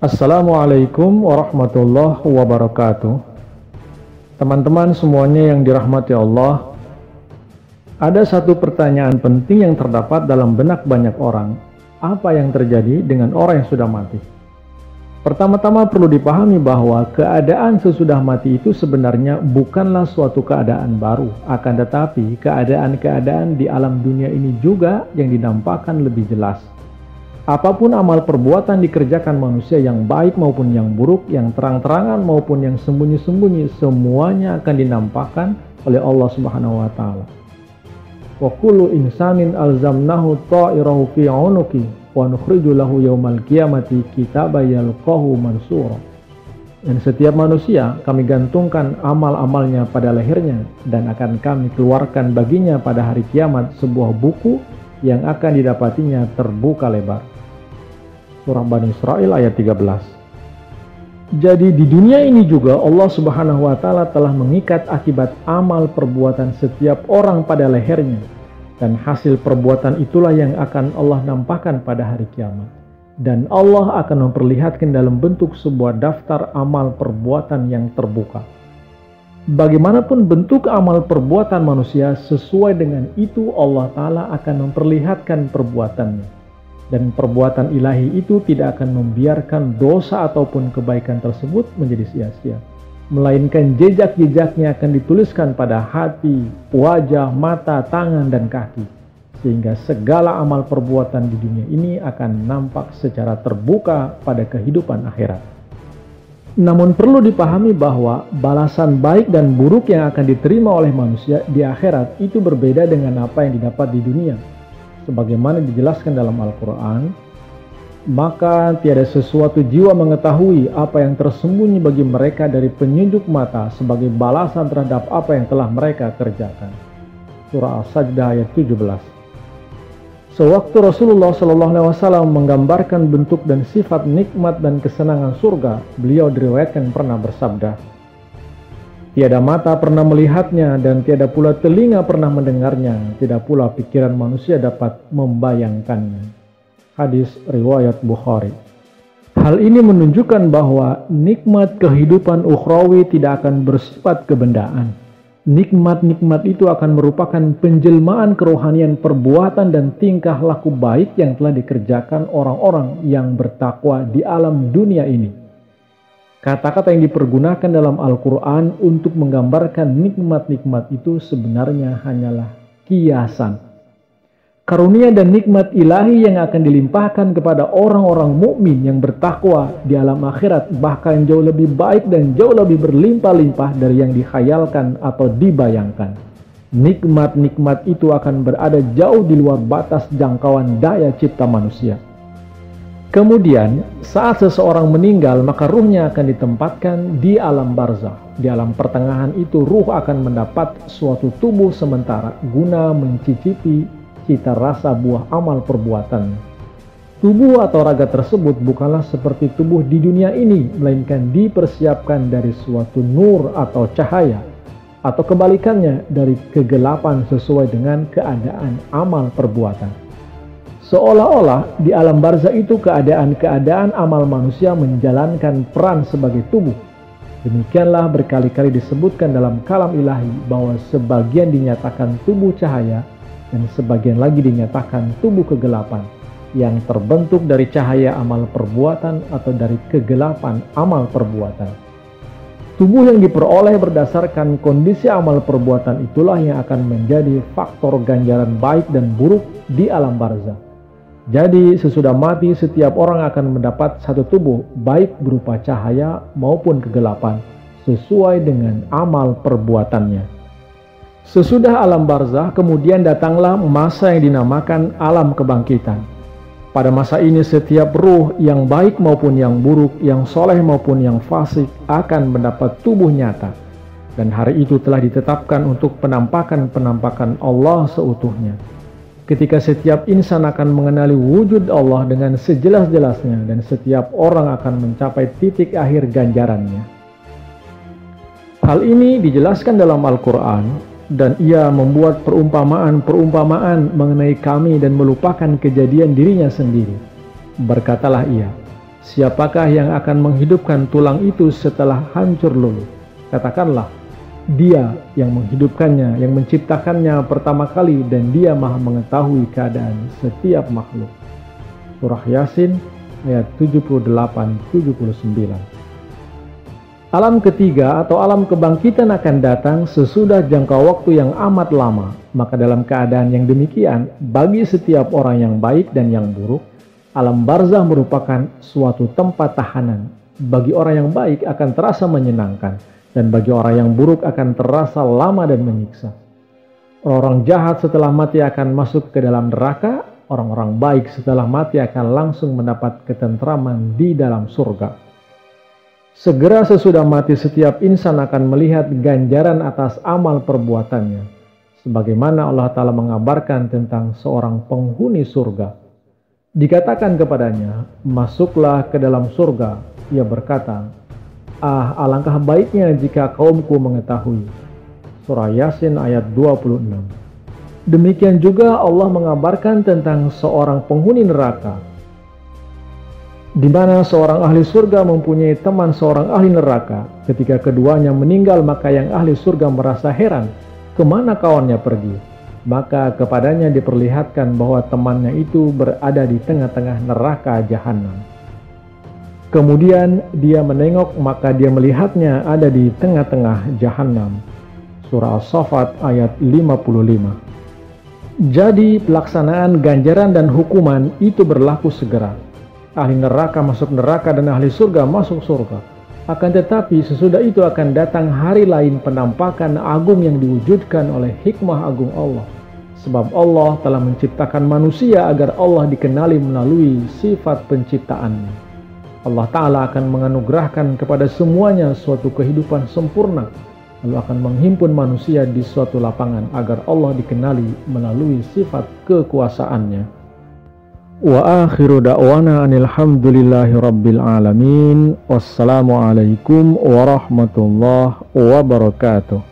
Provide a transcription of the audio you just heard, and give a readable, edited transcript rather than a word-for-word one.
Assalamualaikum warahmatullahi wabarakatuh. Teman-teman semuanya yang dirahmati Allah, ada satu pertanyaan penting yang terdapat dalam benak banyak orang. Apa yang terjadi dengan orang yang sudah mati? Pertama-tama perlu dipahami bahwa keadaan sesudah mati itu sebenarnya bukanlah suatu keadaan baru, akan tetapi keadaan-keadaan di alam dunia ini juga yang dinampakkan lebih jelas. Apapun amal perbuatan dikerjakan manusia, yang baik maupun yang buruk, yang terang-terangan maupun yang sembunyi-sembunyi, semuanya akan dinampakkan oleh Allah Subhanahu wa taala. Wa kullu insanin alzamnahu ta'irahu fi 'unuqi wa nukhriju lahu yaumal qiyamati kitaban yalqahu mansura. Dan setiap manusia kami gantungkan amal-amalnya pada lehernya, dan akan kami keluarkan baginya pada hari kiamat sebuah buku yang akan didapatinya terbuka lebar. Surah Bani Israil ayat 13. Jadi di dunia ini juga Allah Subhanahu wa taala telah mengikat akibat amal perbuatan setiap orang pada lehernya, dan hasil perbuatan itulah yang akan Allah nampakkan pada hari kiamat. Dan Allah akan memperlihatkan dalam bentuk sebuah daftar amal perbuatan yang terbuka. Bagaimanapun bentuk amal perbuatan manusia, sesuai dengan itu Allah Ta'ala akan memperlihatkan perbuatannya. Dan perbuatan ilahi itu tidak akan membiarkan dosa ataupun kebaikan tersebut menjadi sia-sia, melainkan jejak-jejaknya akan dituliskan pada hati, wajah, mata, tangan, dan kaki, sehingga segala amal perbuatan di dunia ini akan nampak secara terbuka pada kehidupan akhirat. Namun perlu dipahami bahwa balasan baik dan buruk yang akan diterima oleh manusia di akhirat itu berbeda dengan apa yang didapat di dunia. Sebagaimana dijelaskan dalam Al-Quran, maka tiada sesuatu jiwa mengetahui apa yang tersembunyi bagi mereka dari penyunjuk mata sebagai balasan terhadap apa yang telah mereka kerjakan. Surah As-Sajdah ayat 17. Sewaktu Rasulullah SAW menggambarkan bentuk dan sifat nikmat dan kesenangan surga, beliau diriwayatkan pernah bersabda, "Tiada mata pernah melihatnya dan tiada pula telinga pernah mendengarnya, tidak pula pikiran manusia dapat membayangkannya." Hadis riwayat Bukhari. Hal ini menunjukkan bahwa nikmat kehidupan ukhrawi tidak akan bersifat kebendaan. Nikmat-nikmat itu akan merupakan penjelmaan kerohanian perbuatan dan tingkah laku baik yang telah dikerjakan orang-orang yang bertakwa di alam dunia ini. Kata-kata yang dipergunakan dalam Al-Quran untuk menggambarkan nikmat-nikmat itu sebenarnya hanyalah kiasan. Karunia dan nikmat ilahi yang akan dilimpahkan kepada orang-orang mukmin yang bertakwa di alam akhirat bahkan jauh lebih baik dan jauh lebih berlimpah-limpah dari yang dikhayalkan atau dibayangkan. Nikmat-nikmat itu akan berada jauh di luar batas jangkauan daya cipta manusia. Kemudian, saat seseorang meninggal, maka ruhnya akan ditempatkan di alam barzah. Di alam pertengahan itu, ruh akan mendapat suatu tubuh sementara guna mencicipi cita rasa buah amal perbuatan. Tubuh atau raga tersebut bukanlah seperti tubuh di dunia ini, melainkan dipersiapkan dari suatu nur atau cahaya, atau kebalikannya dari kegelapan sesuai dengan keadaan amal perbuatan. Seolah-olah di alam barzah itu keadaan-keadaan amal manusia menjalankan peran sebagai tubuh. Demikianlah berkali-kali disebutkan dalam kalam ilahi bahwa sebagian dinyatakan tubuh cahaya dan sebagian lagi dinyatakan tubuh kegelapan yang terbentuk dari cahaya amal perbuatan atau dari kegelapan amal perbuatan. Tubuh yang diperoleh berdasarkan kondisi amal perbuatan itulah yang akan menjadi faktor ganjaran baik dan buruk di alam barzah. Jadi sesudah mati setiap orang akan mendapat satu tubuh baik berupa cahaya maupun kegelapan sesuai dengan amal perbuatannya. Sesudah alam barzah kemudian datanglah masa yang dinamakan alam kebangkitan. Pada masa ini setiap ruh yang baik maupun yang buruk, yang soleh maupun yang fasik akan mendapat tubuh nyata. Dan hari itu telah ditetapkan untuk penampakan-penampakan Allah seutuhnya. Ketika setiap insan akan mengenali wujud Allah dengan sejelas-jelasnya dan setiap orang akan mencapai titik akhir ganjarannya. Hal ini dijelaskan dalam Al-Quran, dan ia membuat perumpamaan-perumpamaan mengenai kami dan melupakan kejadian dirinya sendiri. Berkatalah ia, Siapakah yang akan menghidupkan tulang itu setelah hancur luluh? Katakanlah, Dia yang menghidupkannya, yang menciptakannya pertama kali, dan Dia maha mengetahui keadaan setiap makhluk. Surah Yasin ayat 78-79. Alam ketiga atau alam kebangkitan akan datang sesudah jangka waktu yang amat lama. Maka dalam keadaan yang demikian, bagi setiap orang yang baik dan yang buruk, alam barzah merupakan suatu tempat tahanan. Bagi orang yang baik akan terasa menyenangkan, dan bagi orang yang buruk akan terasa lama dan menyiksa. Orang jahat setelah mati akan masuk ke dalam neraka, orang-orang baik setelah mati akan langsung mendapat ketentraman di dalam surga. Segera sesudah mati setiap insan akan melihat ganjaran atas amal perbuatannya. Sebagaimana Allah Ta'ala mengabarkan tentang seorang penghuni surga. Dikatakan kepadanya, masuklah ke dalam surga. Ia berkata, ah, alangkah baiknya jika kaumku mengetahui. Surah Yasin ayat 26. Demikian juga Allah mengabarkan tentang seorang penghuni neraka, di mana seorang ahli surga mempunyai teman seorang ahli neraka. Ketika keduanya meninggal, maka yang ahli surga merasa heran, kemana kawannya pergi? Maka kepadanya diperlihatkan bahwa temannya itu berada di tengah-tengah neraka jahanam. Kemudian dia menengok, maka dia melihatnya ada di tengah-tengah jahanam. Surah As-Saffat ayat 55. Jadi pelaksanaan ganjaran dan hukuman itu berlaku segera. Ahli neraka masuk neraka dan ahli surga masuk surga. Akan tetapi sesudah itu akan datang hari lain penampakan agung yang diwujudkan oleh hikmah agung Allah. Sebab Allah telah menciptakan manusia agar Allah dikenali melalui sifat penciptaannya. Allah Ta'ala akan menganugerahkan kepada semuanya suatu kehidupan sempurna, lalu akan menghimpun manusia di suatu lapangan agar Allah dikenali melalui sifat kekuasaannya. Wa akhiru da'wana anilhamdulillahi rabbil alamin. Wassalamualaikum warahmatullahi wabarakatuh.